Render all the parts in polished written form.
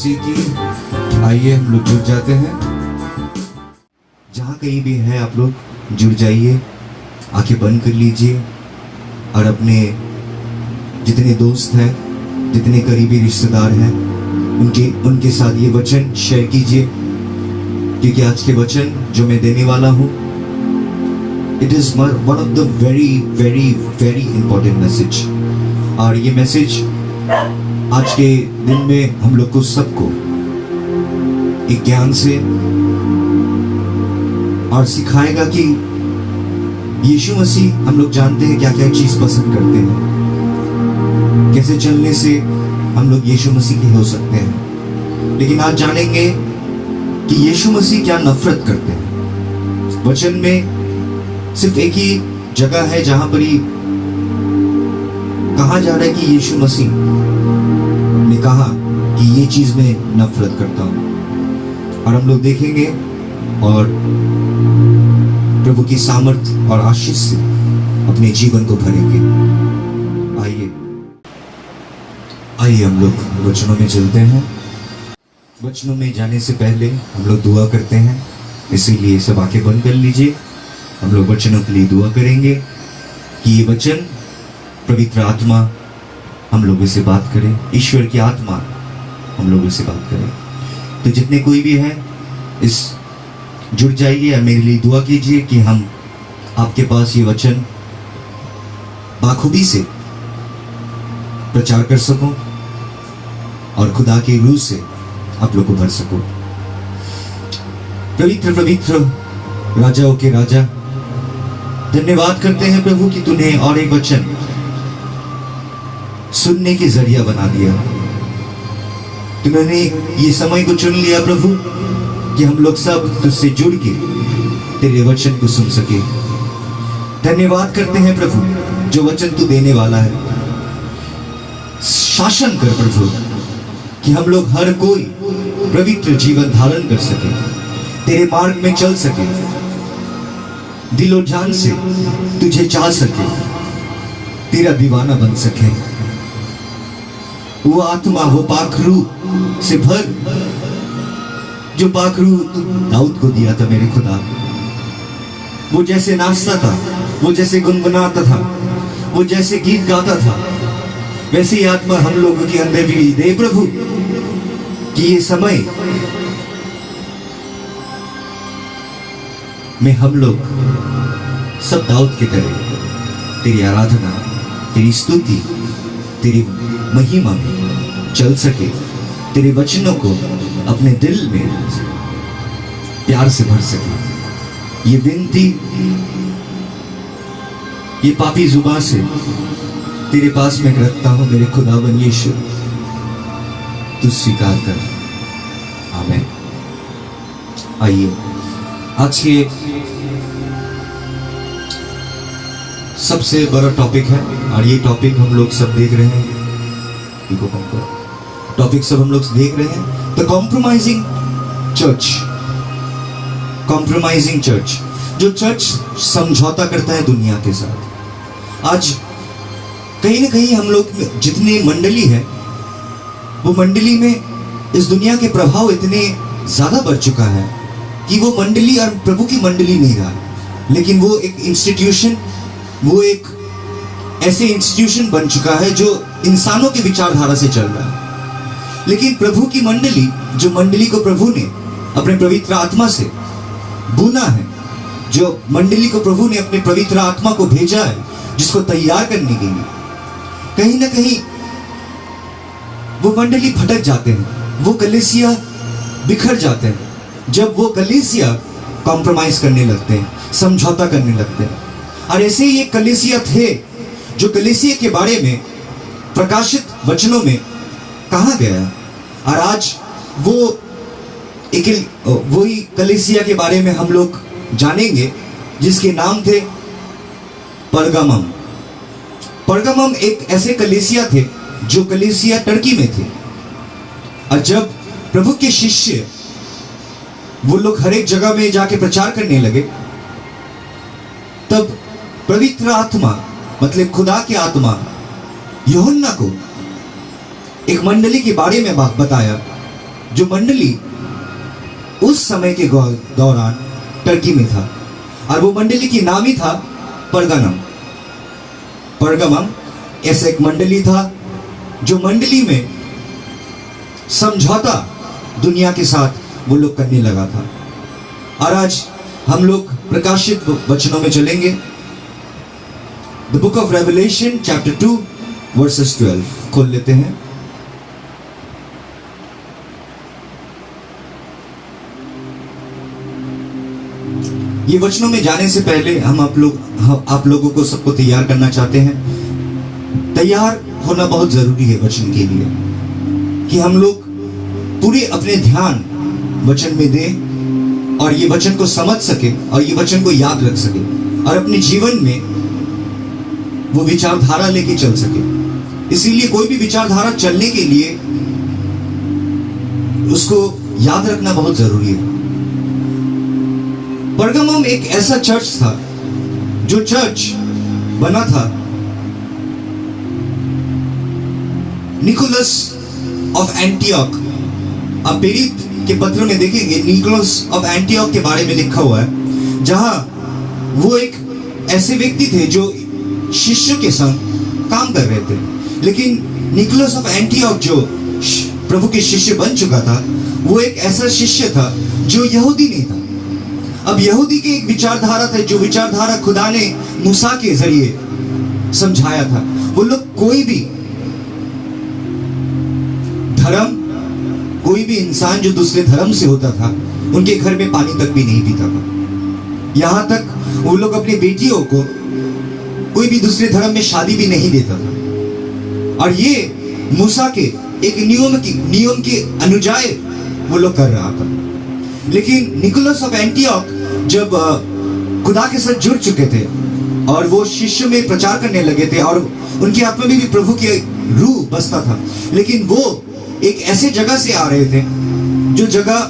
मसीह की। आइए हम लोग जुड़ जाते हैं। जहाँ कहीं भी है आप लोग जुड़ जाइए, आंखें बंद कर लीजिए और अपने जितने दोस्त हैं, जितने करीबी रिश्तेदार हैं, उनके साथ ये वचन शेयर कीजिए, क्योंकि आज के वचन जो मैं देने वाला हूँ, it is one of the very very very important message. और ये मैसेज आज के दिन में हम लोग को सबको एक ज्ञान से और सिखाएगा कि यीशु मसीह, हम लोग जानते हैं क्या क्या चीज पसंद करते हैं, कैसे चलने से हम लोग यीशु मसीह के हो सकते हैं। लेकिन आज जानेंगे कि यीशु मसीह क्या नफरत करते हैं। वचन में सिर्फ एक ही जगह है जहां पर ही कहा जा रहा है कि यीशु मसीह ने कहा कि ये चीज मैं नफरत करता हूं। और हम लोग देखेंगे और प्रभु की सामर्थ और आशीष से अपने जीवन को भरेंगे। आइए हम लोग वचनों में चलते हैं। वचनों में जाने से पहले हम लोग दुआ करते हैं, इसीलिए सब आंखें बंद कर लीजिए। हम लोग वचनों के लिए दुआ करेंगे कि ये वचन पवित्र आत्मा हम लोगों से बात करे, ईश्वर की आत्मा हम लोगों से बात करे। तो जितने कोई भी है इस जुड़ जाइए और मेरे लिए दुआ कीजिए कि हम आपके पास ये वचन बाखूबी से प्रचार कर सको और खुदा की रूह से आप लोग को भर सको। पवित्र पवित्र राजाओं के राजा, धन्यवाद करते हैं प्रभु कि तूने और एक वचन सुनने के जरिया बना दिया। तूने ये समय को चुन लिया प्रभु कि हम लोग सब तुझसे जुड़ के तेरे वचन को सुन सके। धन्यवाद करते हैं प्रभु जो वचन तू देने वाला है। शासन कर प्रभु कि हम लोग हर कोई पवित्र जीवन धारण कर सके, तेरे मार्ग में चल सके, दिलो जान से तुझे चाह सके, तेरा दीवाना बन सके। वो आत्मा, वो पाखरू से भर जो पाखरू दाऊद को दिया था मेरे खुदा। वो जैसे नाचता था, वो जैसे गुनगुनाता था, वो जैसे गीत गाता था, वैसे ही आत्मा हम लोगों के अंदर भी दे प्रभु कि ये समय में हम लोग सब दाऊद की तरह तेरी आराधना, तेरी स्तुति, तेरी महिमा में चल सके, तेरे वचनों को अपने दिल में प्यार से भर सके। ये विनती ये पापी जुबान से तेरे पास में रखता हूं मेरे खुदावन यीशु, तू स्वीकार कर। आमीन। आइए आज के सबसे बड़ा टॉपिक है और ये टॉपिक हम लोग सब देख रहे हैं। टॉपिक सब हम लोग देख रहे हैं, the compromising church. Compromising church, जो चर्च समझौता करता है दुनिया के साथ। आज कहीं ना कहीं हम लोग जितनी मंडली है, वो मंडली में इस दुनिया के प्रभाव इतने ज्यादा बढ़ चुका है कि वो मंडली और प्रभु की मंडली नहीं रहा, लेकिन वो एक इंस्टीट्यूशन, वो एक ऐसे इंस्टीट्यूशन बन चुका है जो इंसानों के विचारधारा से चल रहा है। लेकिन प्रभु की मंडली, जो मंडली को प्रभु ने अपने पवित्र आत्मा से बुना है, जो मंडली को प्रभु ने अपने पवित्र आत्मा को भेजा है जिसको तैयार करने के लिए, कहीं ना कहीं वो मंडली भटक जाते हैं, वो कलीसिया बिखर जाते हैं जब वो कलीसिया कॉम्प्रोमाइज करने लगते हैं, समझौता करने लगते हैं। और ऐसे ही एक कलीसिया थे जो कलीसिया के बारे में प्रकाशित वचनों में कहा गया, और आज वो वही कलीसिया के बारे में हम लोग जानेंगे जिसके नाम थे परगामम। परगामम एक ऐसे कलीसिया थे जो कलीसिया टर्की में थे। और जब प्रभु के शिष्य वो लोग हर एक जगह में जाके प्रचार करने लगे, तब पवित्र आत्मा मतलब खुदा की आत्मा यूहन्ना को एक मंडली के बारे में बताया जो मंडली उस समय के दौरान टर्की में था, और वो मंडली की नाम ही था परगमम। परगमम ऐसा एक मंडली था जो मंडली में समझौता दुनिया के साथ वो लोग करने लगा था। और आज हम लोग प्रकाशित वचनों में चलेंगे। The book of revelation chapter 2 versus 12 खोल लेते हैं। ये वचनों में जाने से पहले हम आप लोगों को सबको तैयार करना चाहते हैं। तैयार होना बहुत जरूरी है वचन के लिए, कि हम लोग पूरे अपने ध्यान वचन में दें और ये वचन को समझ सके और ये वचन को याद रख सके और अपने जीवन में वो विचारधारा लेके चल सके। इसीलिए कोई भी विचारधारा चलने के लिए उसको याद रखना बहुत जरूरी है। परगमम एक ऐसा चर्च था, जो चर्च बना था निकोलस ऑफ एंटियोक। आप प्रेरित के पत्र में देखेंगे निकोलस ऑफ एंटियोक के बारे में लिखा हुआ है, जहां वो एक ऐसे व्यक्ति थे जो शिष्य के संग काम कर रहे थे। लेकिन निकोलस ऑफ एंटियोक जो प्रभु के शिष्य बन चुका था, वो एक ऐसा शिष्य था जो यहूदी नहीं था। अब यहूदी की एक विचारधारा था, जो विचारधारा खुदा ने मूसा के जरिए समझाया था। वो लोग कोई भी धर्म, कोई भी इंसान जो दूसरे धर्म से होता था, उनके घर में पानी तक भी नहीं पीता था। यहां तक वो लोग अपनी बेटियों को कोई भी दूसरे धर्म में शादी भी नहीं देता था। और ये मूसा के एक नियम के अनुजाय वो लोग कर रहा था। लेकिन निकोलस ऑफ एंटियोक जब खुदा के साथ जुड़ चुके थे और वो शिष्य में प्रचार करने लगे थे और उनकी आत्मा में भी प्रभु की रूह बसता था, लेकिन वो एक ऐसे जगह से आ रहे थे जो जगह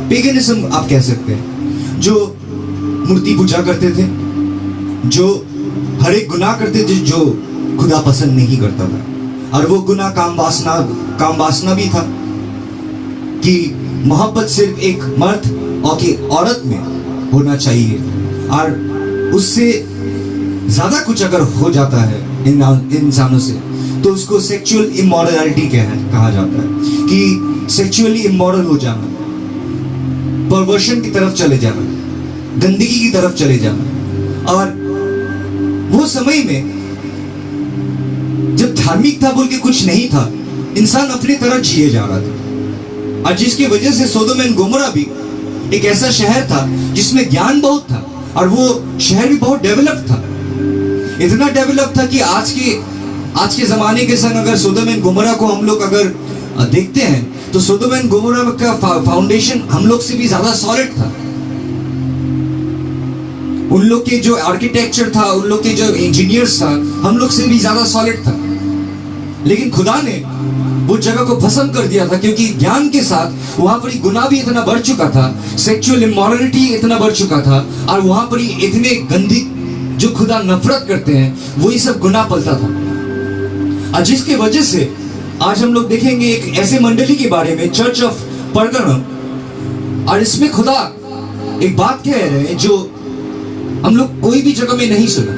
पेगनिज्म आप कह सकते हैं, जो मूर्ति पूजा करते थे, जो हर एक गुनाह करते थे जो खुदा पसंद नहीं करता था। और वो गुनाह काम वासना भी था कि मोहब्बत सिर्फ एक मर्द और की औरत में होना चाहिए, और उससे ज्यादा कुछ अगर हो जाता है इंसानों से तो उसको सेक्सुअल इमोरलिटी कहा जाता है, कि सेक्सुअली इमोरल हो जाना, परवर्शन की तरफ चले जाना, गंदगी की तरफ चले जाना। और वो समय में जब धार्मिकता बोल के कुछ नहीं था, इंसान अपनी तरह जिए जा रहा था। और जिसकी वजह से सोदोम एंड गोमोरा भी एक ऐसा शहर था जिसमें ज्ञान बहुत था, और वो शहर भी बहुत डेवलप था। इतना डेवलप था कि आज के जमाने के संग अगर सोदोम एंड गोमोरा को हम लोग अगर देखते हैं तो सोदोम एंड गोमोरा का फाउंडेशन हम लोग से भी ज्यादा सॉलिड था। उन लोग के जो आर्किटेक्चर था, उन लोग के जो इंजीनियर्स था, हम लोग से भी ज्यादा सॉलिड था। लेकिन खुदा ने वो जगह को पसंद कर दिया था, क्योंकि ज्ञान के साथ वहां पर गुनाह भी इतना बढ़ चुका था, सेक्सुअल इमोरलिटी इतना बढ़ चुका था, और वहां पर इतने गंदी जो खुदा नफरत करते हैं वही सब गुनाह पलता था। और जिसके वजह से आज हम लोग देखेंगे एक ऐसे मंडली के बारे में, चर्च ऑफ परगमम, और इसमें खुदा एक बात कह रहे हैं जो हम लोग कोई भी जगह में नहीं सुना।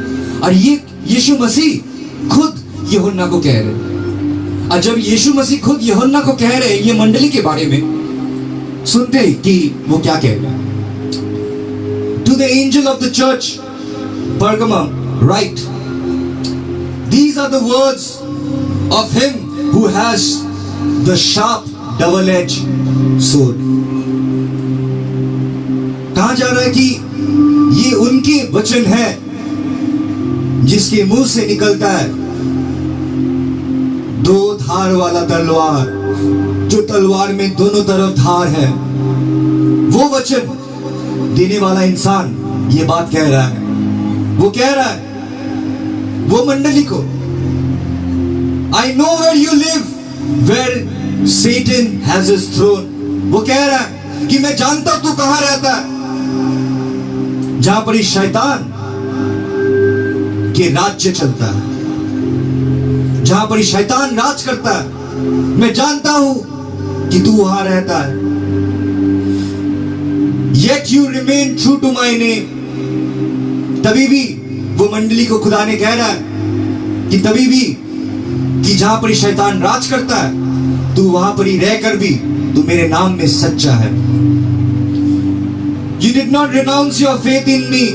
और ये यीशु मसीह खुद यूहन्ना को कह रहे हैं। और जब यीशु मसीह खुद यूहन्ना को कह रहे हैं ये मंडली के बारे में, सुनते हैं कि वो क्या कह रहे हैं। To the angel of the church Pergamum right, these are the words of him who has the sharp double-edged sword। कहा जा रहा है कि ये उनके वचन है जिसके मुंह से निकलता है दो धार वाला तलवार, जो तलवार में दोनों तरफ धार है। वो वचन देने वाला इंसान ये बात कह रहा है। वो कह रहा है वो मंडली को, I know where you live, where Satan has his throne। वो कह रहा है कि मैं जानता हूं तू कहां रहता है, जहां पर शैतान के राज्य चलता है, जहां पर शैतान राज करता है। मैं जानता हूं कि तू वहां रहता है। Yet you remain true to my name. तभी भी वो मंडली को खुदा ने कह रहा है कि तभी भी कि जहां पर शैतान राज करता है, तू वहां पर ही रहकर भी तू मेरे नाम में सच्चा है। You did not renounce your faith in me.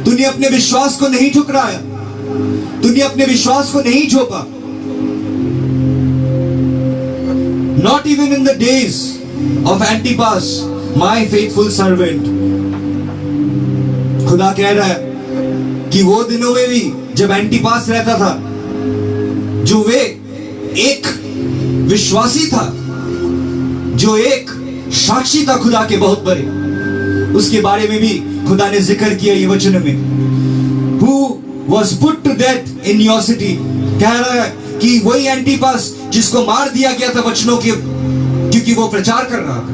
तूने अपने विश्वास को नहीं ठुकराया, तूने अपने विश्वास को नहीं झोंका। Not even in the days of Antipas, my faithful servant. खुदा कह रहा है कि वो दिनों में भी जब एंटीपास रहता था, जो वे एक विश्वासी था, जो एक साक्षी था खुदा के बहुत बड़े, उसके बारे में भी खुदा ने जिक्र किया ये वचन में। Who was put to death in your city. कह रहा है कि वही एंटीपास जिसको मार दिया गया था वचनों के, क्योंकि वो प्रचार कर रहा था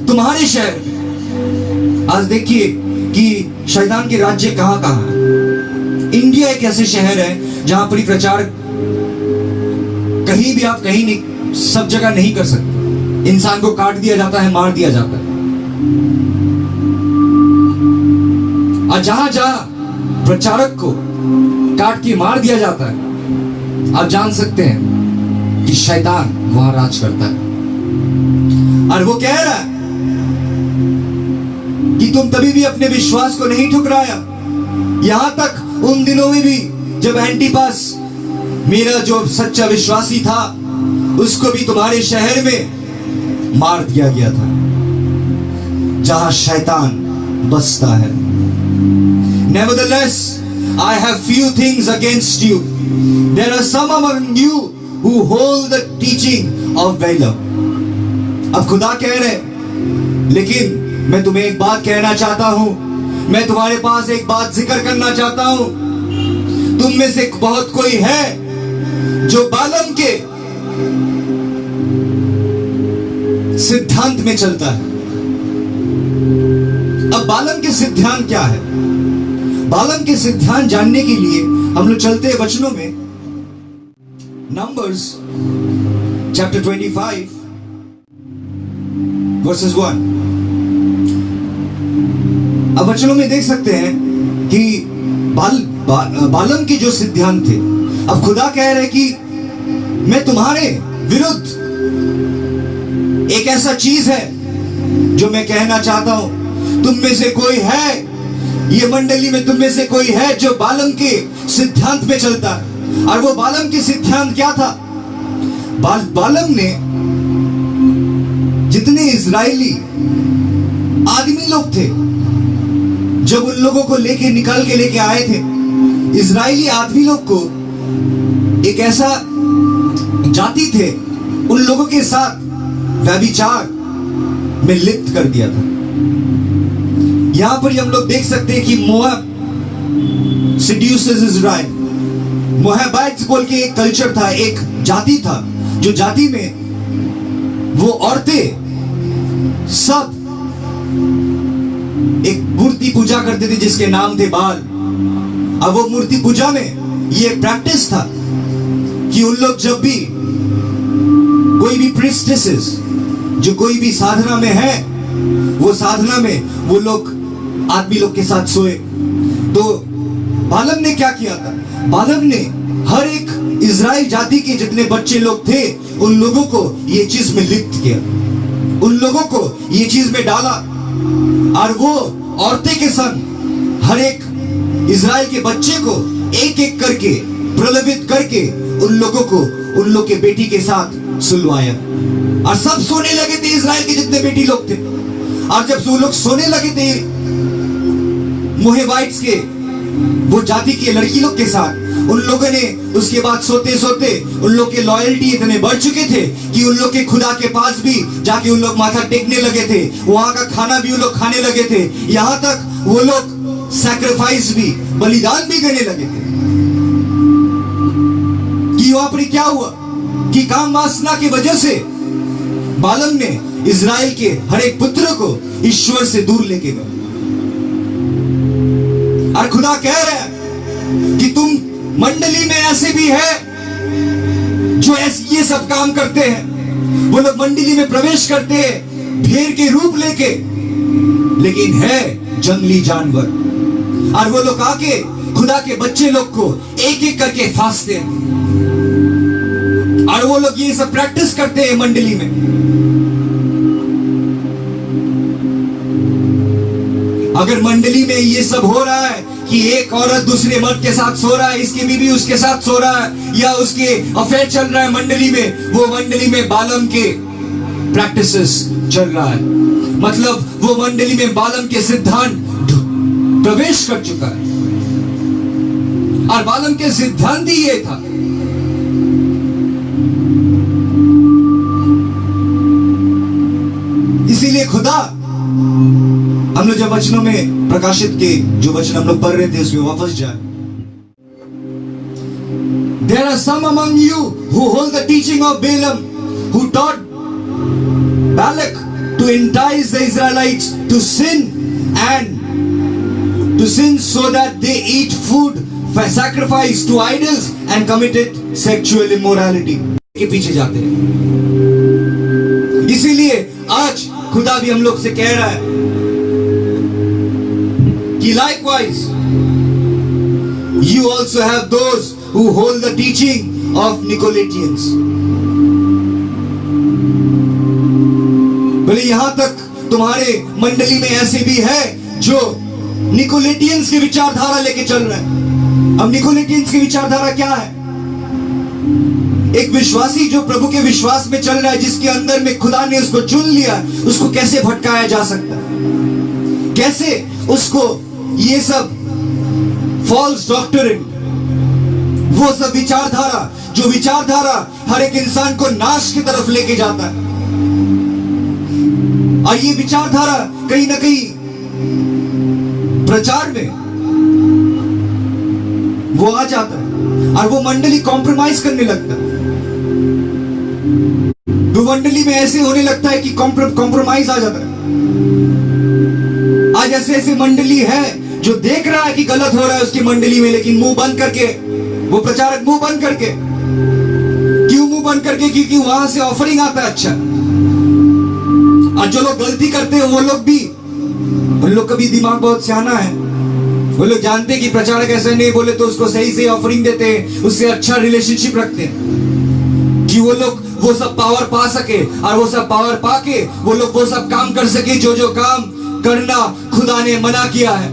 तुम्हारे शहर। आज देखिए कि शैतान के राज्य कहां कहां है। इंडिया एक ऐसे शहर है जहां पर प्रचार कहीं भी आप कहीं नहीं, सब जगह नहीं कर सकते। इंसान को काट दिया जाता है, मार दिया जाता है। और जहां जहां प्रचारक को काट के मार दिया जाता है, आप जान सकते हैं कि शैतान वहां राज करता है। और वो कह रहा है कि तुम तभी भी अपने विश्वास को नहीं ठुकराया, यहां तक उन दिनों में भी जब एंटीपास मेरा जो सच्चा विश्वासी था, उसको भी तुम्हारे शहर में मार दिया गया था, जहां शैतान बसता है। Nevertheless, I have few things against you. There are some among you who hold the teaching of Balaam. अब खुदा कह रहे, लेकिन मैं तुम्हें एक बात कहना चाहता हूं, मैं तुम्हारे पास एक बात जिक्र करना चाहता हूं। तुम में से बहुत कोई है जो बालम के सिद्धांत में चलता है। अब बालम के सिद्धांत क्या है? बालम के सिद्धांत जानने के लिए हम लोग चलते हैं वचनों में। Numbers chapter 25 versus 1। अब वचनों में देख सकते हैं कि बालम के जो सिद्धांत थे, अब खुदा कह रहे कि मैं तुम्हारे विरुद्ध एक ऐसा चीज है जो मैं कहना चाहता हूं। तुम में से कोई है, ये मंडली में तुम में से कोई है जो बालम के सिद्धांत पे चलता है। और वो बालम के सिद्धांत क्या था? बालम ने जितने इजरायली आदमी लोग थे, जब उन लोगों को निकाल के लेके आए थे, इजरायली आदमी लोग को एक ऐसा जाति थे, उन लोगों के साथ व्यभिचार में लिप्त कर दिया था। यहां पर हम लोग देख सकते हैं कि मोआब seduces इजराइल। मोआबाइट्स बोल के एक कल्चर था, एक जाति था, जो जाति में वो औरतें सब एक मूर्ति पूजा करते थे जिसके नाम थे बाल। अब वो मूर्ति पूजा में ये प्रैक्टिस था कि उन लोग जब भी कोई भी प्रिस्टेसेस जो कोई भी साधना में है, वो साधना में वो लोग आदमी लोग के साथ सोए। तो बालम ने क्या किया था? बालम ने हर एक इजराइल जाति के जितने बच्चे लोग थे, उन लोगों को ये चीज में लिप्त किया, उन लोगों को ये चीज में डाला। और वो औरतें के संग हर एक इजराइल के बच्चे को एक एक करके प्रलोभित करके उन लोगों को उन लोग के बेटी के साथ सुलवाया। और सब सोने लगे थे, इजराइल के जितने बेटी लोग थे। और जब वो लोग सोने लगे थे मोआबाइट्स के वो जाति के लड़की लोग के साथ, उन लोगों ने उसके बाद सोते सोते उन लोग के लॉयल्टी इतने बढ़ चुके थे कि उन लोग के खुदा के पास भी जाके उन लोग माथा टेकने लगे थे, वहां का खाना भी उन लोग खाने लगे थे, यहां तक वो लोग सैक्रिफाइस भी, बलिदान भी करने लगे थे। कि वहां पर क्या हुआ कि काम वासना की वजह से बालम ने इजराइल के हर एक पुत्र को ईश्वर से दूर लेके गए। और खुदा कह रहा है कि तुम मंडली में ऐसे भी है जो ये सब काम करते हैं। वो लोग मंडली में प्रवेश करते हैं भेड़ के रूप लेके, लेकिन है जंगली जानवर। और वो लोग आके खुदा के बच्चे लोग को एक एक करके फांसते हैं, और वो लोग ये सब प्रैक्टिस करते हैं मंडली में। अगर मंडली में ये सब हो रहा है कि एक औरत दूसरे मर्द के साथ सो रहा है, इसकी बीवी उसके साथ सो रहा है, या उसके अफेयर चल रहा है मंडली में, वो मंडली में बालम के प्रैक्टिसेस चल रहा है। मतलब वो मंडली में बालम के सिद्धांत प्रवेश कर चुका है। और बालम के सिद्धांत ही ये था। इसीलिए खुदा, हम लोग जब वचनों में प्रकाशित के जो वचन हम लोग पढ़ रहे थे उसमें वापस जाए। There are some among you who hold the teaching of Balaam, who taught Balak to entice the Israelites to sin so that they eat food sacrificed to idols and committed sexual immorality. के पीछे जाते हैं। इसीलिए आज खुदा भी हम लोग से कह रहा है कि likewise you also have those who hold the teaching of Nicolaitans. बोले यहां तक तुम्हारे मंडली में ऐसे भी है जो निकोलेटियंस की विचारधारा लेके चल रहे हैं। अब निकोलेटियंस की विचारधारा क्या है? एक विश्वासी जो प्रभु के विश्वास में चल रहा है, जिसके अंदर में खुदा ने उसको चुन लिया, उसको कैसे भटकाया जा सकता है? कैसे उसको ये सब फॉल्स डॉक्ट्रिन, वो सब विचारधारा, जो विचारधारा हर एक इंसान को नाश की तरफ लेके जाता है, और ये विचारधारा कहीं ना कहीं प्रचार में वो आ जाता है और वो मंडली कॉम्प्रोमाइज करने लगता है। तो मंडली में ऐसे होने लगता है कि कॉम्प्रोमाइज आ जाता है। आज ऐसे ऐसे मंडली है जो देख रहा है कि गलत हो रहा है उसकी मंडली में, लेकिन मुंह बंद करके, वो प्रचारक मुंह बंद करके, क्यों मुंह बंद करके? क्योंकि वहां से ऑफरिंग आता है अच्छा। और जो लोग गलती करते हैं वो लोग भी, उन लोग का भी दिमाग बहुत सियाना है, वो लोग जानते हैं कि प्रचारक ऐसा नहीं बोले तो उसको सही से ऑफरिंग देते हैं, उससे अच्छा रिलेशनशिप रखते हैं कि वो लोग वो सब पावर पा सके, और वो सब पावर पाके वो लोग वो सब काम कर सके जो जो काम करना खुदा ने मना किया है।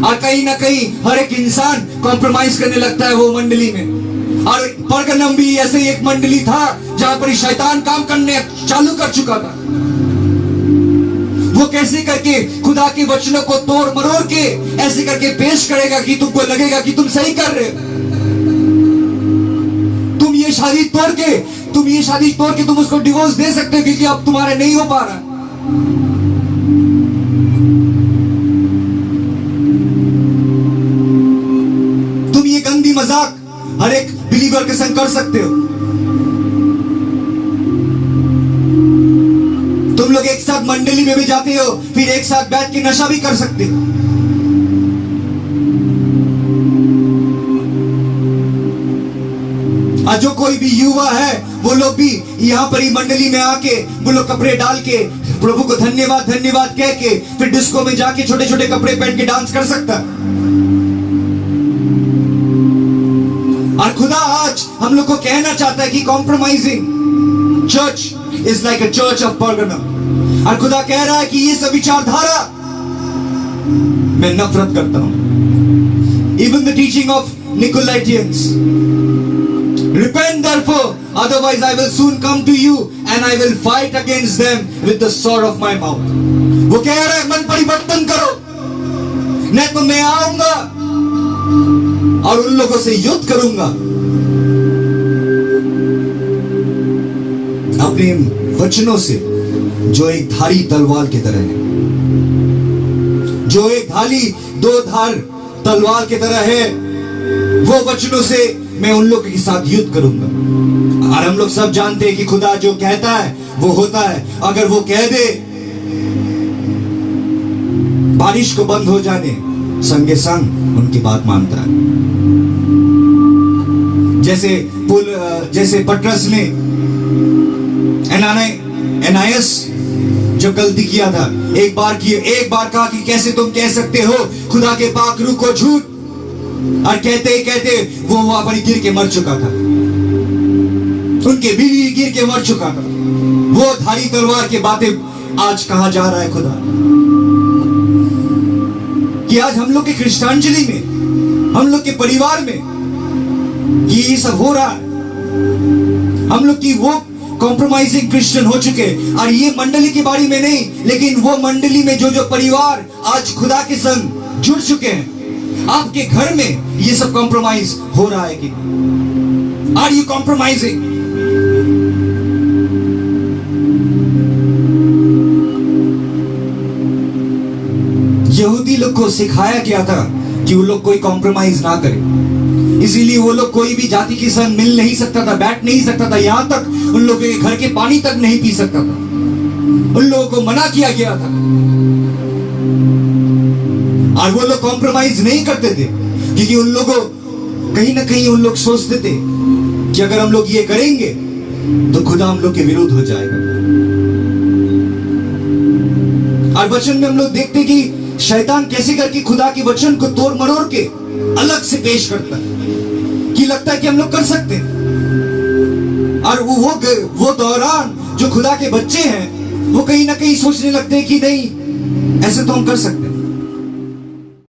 और कहीं ना कहीं हर एक इंसान कॉम्प्रोमाइज करने लगता है वो मंडली में। और परगनम भी ऐसे एक मंडली था जहां पर शैतान काम करने चालू कर चुका था। वो कैसे करके खुदा के वचनों को तोड़ मरोड़ के ऐसे करके पेश करेगा कि तुमको लगेगा कि तुम सही कर रहे हो। तुम ये शादी तोड़ के तुम उसको डिवोर्स दे सकते हो क्योंकि अब तुम्हारा नहीं हो पा रहा। तुम ये गंदी मजाक हर एक बिलीवर के संग कर सकते हो। तुम लोग एक साथ मंडली में भी जाते हो, फिर एक साथ बैठ के नशा भी कर सकते हो। और जो कोई भी युवा है वो लोग भी यहाँ पर ही मंडली में आके वो लोग कपड़े डाल के प्रभु को धन्यवाद धन्यवाद कह के फिर डिस्को में जाके छोटे छोटे कपड़े पहन के डांस कर सकता है। और खुदा आज हम लोग को कहना चाहता है कि compromising church is like a church of Pargana. और खुदा कह रहा है कि ये सब विचारधारा मैं नफरत करता हूं। Even the teaching of Nicolaitans, repent therefore otherwise I will soon come to you and I will fight against them with the sword of my mouth। वो कह रहा है मन परिवर्तन करो, नहीं तो मैं आऊंगा और उन लोगों से युद्ध करूंगा अपने वचनों से जो एक धारी तलवार की तरह है, जो एक धारी दो धार तलवार की तरह है। वो वचनों से मैं उन लोगों के साथ युद्ध करूंगा। और हम लोग सब जानते हैं कि खुदा जो कहता है वो होता है। अगर वो कह दे बारिश को बंद हो जाने, संगे संग उनकी बात मानता है। जैसे पतरस ने एनायस जब गलती किया था, एक बार कहा कि कैसे तुम कह सकते हो खुदा के पाक रूह को झूठ, और कहते कहते वो वहां पर गिर के मर चुका था, उनके बीवी गिर के मर चुका था। वो धारी तलवार की बातें आज कहा जा रहा है खुदा, कि आज हम लोग के कृष्णांजलि में, हम लोग के परिवार में ये सब हो रहा है। हम लोग की वो कॉम्प्रोमाइजिंग क्रिश्चियन हो चुके, और ये मंडली के बारे में नहीं, लेकिन वो मंडली में जो जो परिवार आज खुदा के संग जुड़ चुके हैं, आपके घर में ये सब कॉम्प्रोमाइज हो रहा है कि आर यू कॉम्प्रोमाइजिंग? यहूदी लोग को सिखाया गया था कि वो लोग कोई कॉम्प्रोमाइज ना करें, इसीलिए वो लोग कोई भी जाति के संग मिल नहीं सकता था, बैठ नहीं सकता था, यहां तक उन लोगों के घर के पानी तक नहीं पी सकता था। उन लोगों को मना किया गया था, और वो लोग कॉम्प्रोमाइज नहीं करते थे, क्योंकि उन लोगों कहीं ना कहीं उन लोग सोचते थे कि अगर हम लोग ये करेंगे तो खुदा हम लोग के विरोध हो जाएगा। और वचन में हम लोग देखते कि शैतान कैसे करके खुदा के वचन को तोड़ मरोड़ के अलग से पेश करता है, कि लगता है कि हम लोग कर सकते हैं। और वो दौरान जो खुदा के बच्चे हैं वो कहीं ना कहीं सोचने लगते हैं कि नहीं, ऐसे तो हम कर सकते हैं।